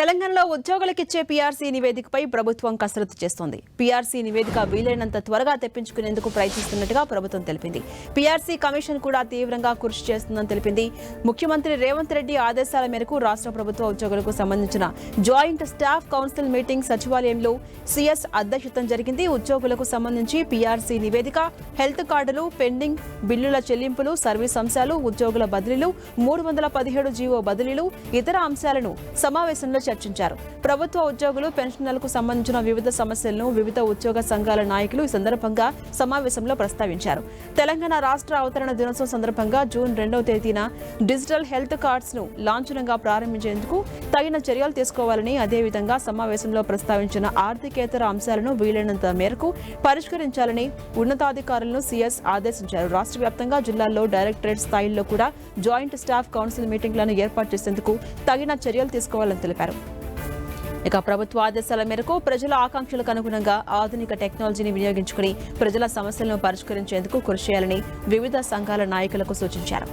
తెలంగాణలో ఉద్యోగులకిచ్చే పీఆర్సీ నివేదికపై ప్రభుత్వం కసరత్తు చేస్తోంది. పీఆర్సీ నివేదిక వీలైనంత త్వరగా తెప్పించుకునేందుకు ప్రయత్నిస్తున్నట్టుగా ప్రభుత్వం తెలిపింది. పీఆర్సీ కమిషన్ కూడా తీవ్రంగా కృషి చేస్తుందని తెలిపింది. ముఖ్యమంత్రి రేవంత్ రెడ్డి ఆదేశాల మేరకు రాష్ట్ర ప్రభుత్వ ఉద్యోగులకు సంబంధించిన జాయింట్ స్టాఫ్ కౌన్సిల్ మీటింగ్ సచివాలయంలో సీఎస్ అధ్యక్షతన జరిగింది. ఉద్యోగులకు సంబంధించి పీఆర్సీ నివేదిక, హెల్త్ కార్డులు, పెండింగ్ బిల్లుల చెల్లింపులు, సర్వీస్ అంశాలు, ఉద్యోగుల బదిలీలు, 317 జీవో బదిలీలు, ఇతర అంశాలను సమావేశంలో చర్చించారు. ప్రభుత్వ ఉద్యోగులు, పెన్షనర్లకు సంబంధించిన వివిధ సమస్యలను వివిధ ఉద్యోగ సంఘాల నాయకులు ఈ సందర్భంగా సమావేశంలో ప్రస్తావించారు. తెలంగాణ రాష్ట్ర అవతరణ దినోత్సవం సందర్భంగా జూన్ 2వ తేదీన డిజిటల్ హెల్త్ కార్డ్స్ ను లాంఛనంగా ప్రారంభించేందుకు తగిన చర్యలు తీసుకోవాలని, అదేవిధంగా సమావేశంలో ప్రస్తావించిన ఆర్థికేతర అంశాలను వీలైనంత మేరకు పరిష్కరించాలని ఉన్నతాధికారులను సీఎస్ ఆదేశించారు. రాష్ట్ర వ్యాప్తంగా జిల్లాల్లో డైరెక్టరేట్ స్థాయిల్లో కూడా జాయింట్ స్టాఫ్ కౌన్సిల్ మీటింగ్లను ఏర్పాటు చేసేందుకు తగిన చర్యలు తీసుకోవాలని తెలిపారు. ఇక ప్రభుత్వ ఆదేశాల మేరకు ప్రజల ఆకాంక్షలకు అనుగుణంగా ఆధునిక టెక్నాలజీని వినియోగించుకుని ప్రజల సమస్యలను పరిష్కరించేందుకు కృషి చేయాలని వివిధ సంఘాల నాయకులకు సూచించారు.